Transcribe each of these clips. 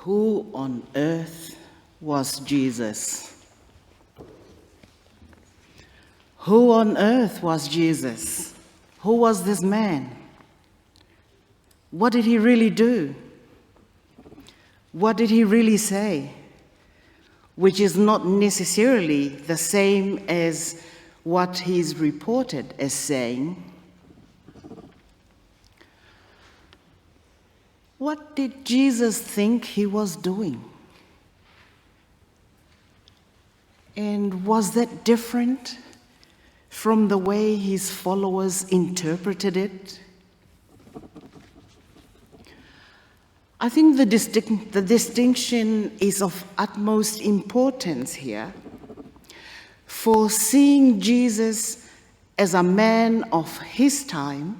Who on earth was Jesus? Who on earth was Jesus? Who was this man? What did he really do? What did he really say? Which is not necessarily the same as what he's reported as saying. What did Jesus think he was doing? And was that different from the way his followers interpreted it? I think the distinction is of utmost importance here, for seeing Jesus as a man of his time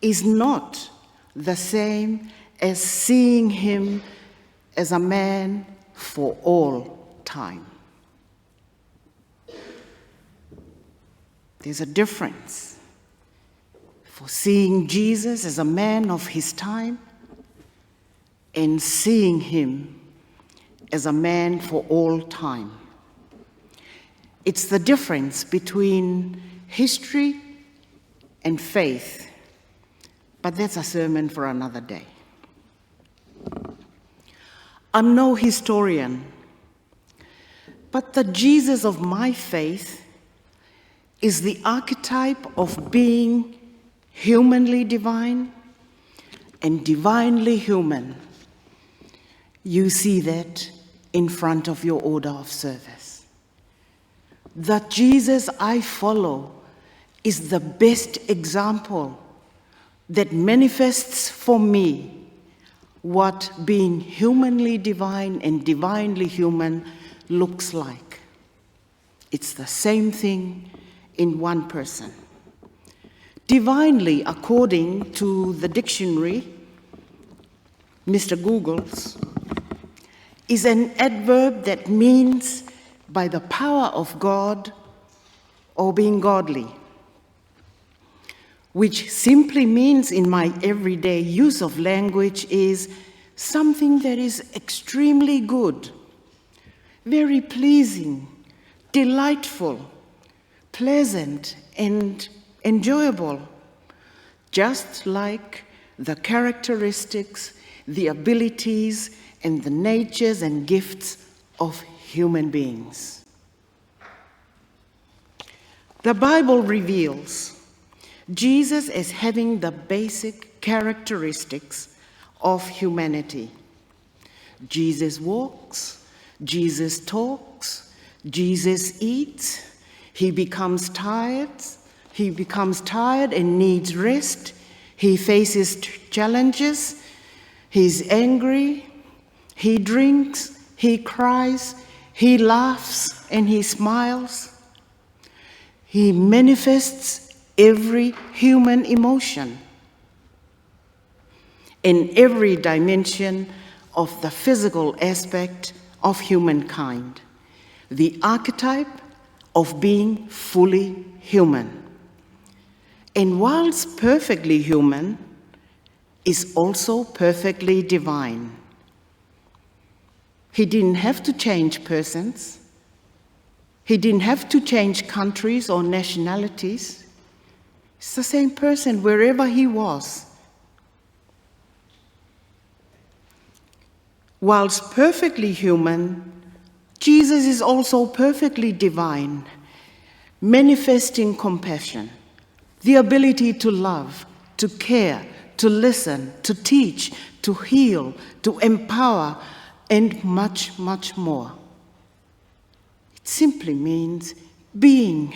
is not the same as seeing him as a man for all time. There's a difference. For seeing Jesus as a man of his time and seeing him as a man for all time. It's the difference between history and faith. But that's a sermon for another day. I'm no historian, but the Jesus of my faith is the archetype of being humanly divine and divinely human. You see that in front of your order of service. The Jesus I follow is the best example that manifests for me what being humanly divine and divinely human looks like. It's the same thing in one person. Divinely, according to the dictionary, Mr. Google's, is an adverb that means by the power of God or being godly, which simply means in my everyday use of language is something that is extremely good, very pleasing, delightful, pleasant, and enjoyable, just like the characteristics, the abilities, and the natures and gifts of human beings. The Bible reveals Jesus as having the basic characteristics of humanity. Jesus walks, Jesus talks, Jesus eats, he becomes tired and needs rest, he faces challenges, he's angry, he drinks, he cries, he laughs and he smiles. He manifests every human emotion in every dimension of the physical aspect of humankind, the archetype of being fully human. And whilst perfectly human, is also perfectly divine. He didn't have to change persons. He didn't have to change countries or nationalities. It's the same person wherever he was. Whilst perfectly human, Jesus is also perfectly divine, manifesting compassion, the ability to love, to care, to listen, to teach, to heal, to empower, and much, much more. It simply means being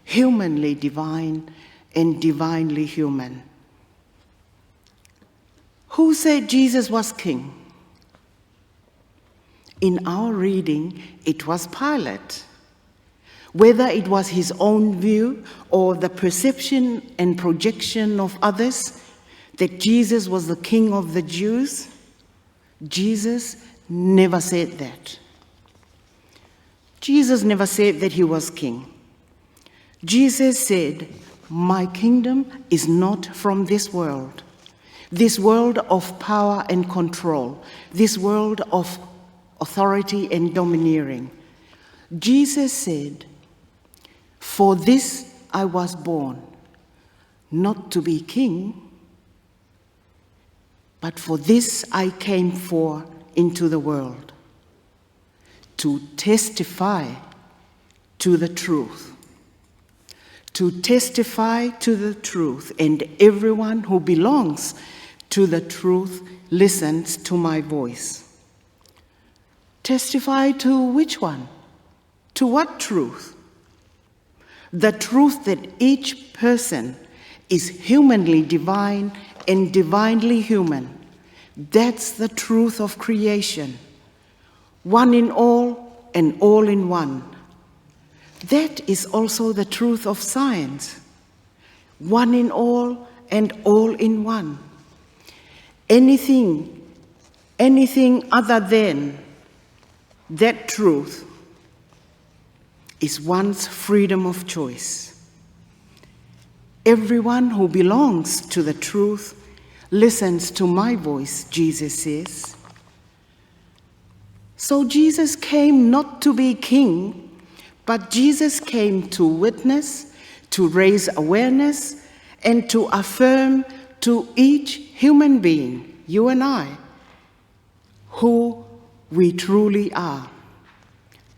humanly divine and divinely human. Who said Jesus was king? In our reading, it was Pilate. Whether it was his own view or the perception and projection of others that Jesus was the king of the Jews, Jesus never said that. Jesus never said that he was king. Jesus said, "My kingdom is not from this world. this world of power and control, this world of authority and domineering. Jesus said, "For this I was born, not to be king, but for this I came into the world, to testify to the truth. To testify to the truth, and everyone who belongs to the truth listens to my voice." Testify to which one? To what truth? The truth that each person is humanly divine and divinely human. That's the truth of creation. One in all and all in one. That is also the truth of science. One in all and all in one. Anything other than that truth is one's freedom of choice. Everyone who belongs to the truth listens to my voice, Jesus says. So Jesus came not to be king, but Jesus came to witness, to raise awareness, and to affirm to each human being, you and I, who we truly are.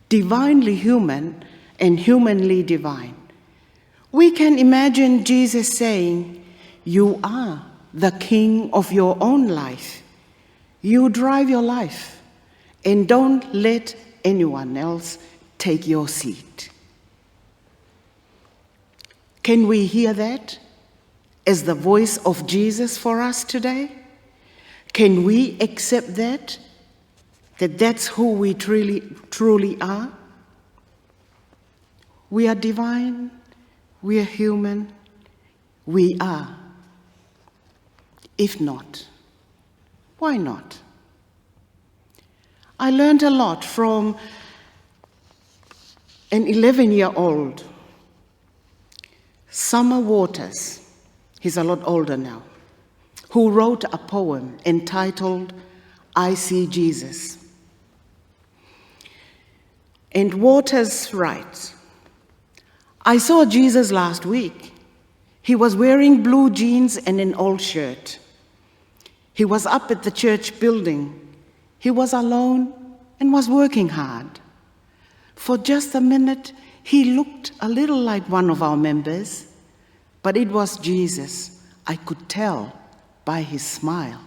Divinely human and humanly divine. We can imagine Jesus saying, "You are the king of your own life. You drive your life, and don't let anyone else take your seat." Can we hear that as the voice of Jesus for us today? Can we accept that that's who we truly are? We are divine, we are human, we are. If not, why not? I learned a lot from an 11-year-old, Summer Waters, he's a lot older now, who wrote a poem entitled, "I See Jesus." And Waters writes, "I saw Jesus last week. He was wearing blue jeans and an old shirt. He was up at the church building. He was alone and was working hard. For just a minute, he looked a little like one of our members, but it was Jesus. I could tell by his smile.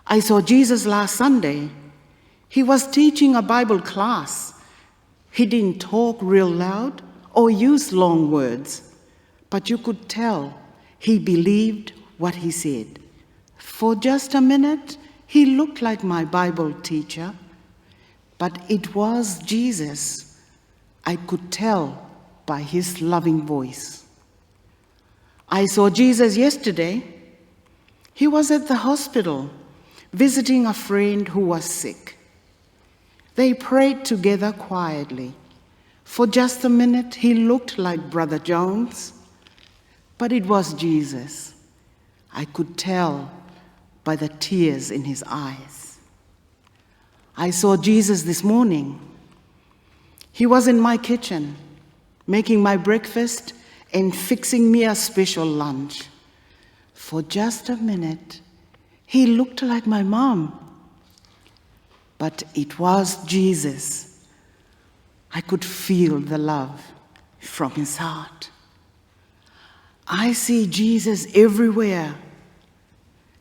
I saw Jesus last Sunday. He was teaching a Bible class. He didn't talk real loud or use long words, but you could tell he believed what he said. For just a minute, he looked like my Bible teacher, but it was Jesus. I could tell by his loving voice. I saw Jesus yesterday. He was at the hospital visiting a friend who was sick. They prayed together quietly. For just a minute, he looked like Brother Jones, but it was Jesus. I could tell by the tears in his eyes. I saw Jesus this morning. He was in my kitchen, making my breakfast and fixing me a special lunch. For just a minute, he looked like my mom, but it was Jesus. I could feel the love from his heart. I see Jesus everywhere,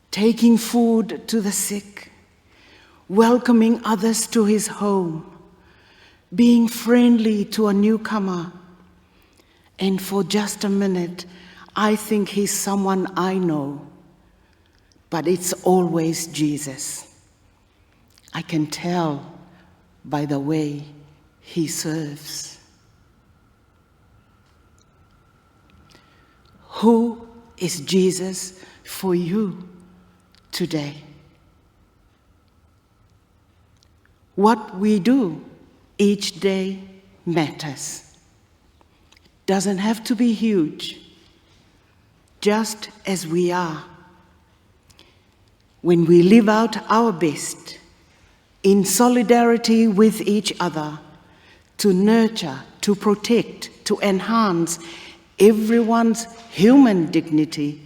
taking food to the sick, welcoming others to his home, being friendly to a newcomer. And for just a minute, I think he's someone I know, but it's always Jesus. I can tell by the way he serves. Who is Jesus for you today? What we do each day matters. Doesn't have to be huge. just as we are. When we live out our best in solidarity with each other to nurture, to protect, to enhance everyone's human dignity,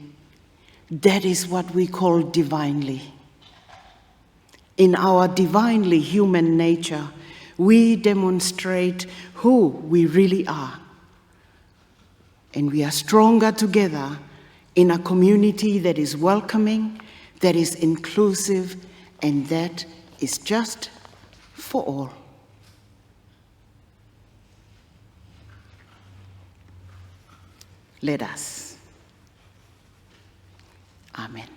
that is what we call divinely. In our divinely human nature, we demonstrate who we really are. And we are stronger together in a community that is welcoming, that is inclusive, and that is just for all. Let us. Amen.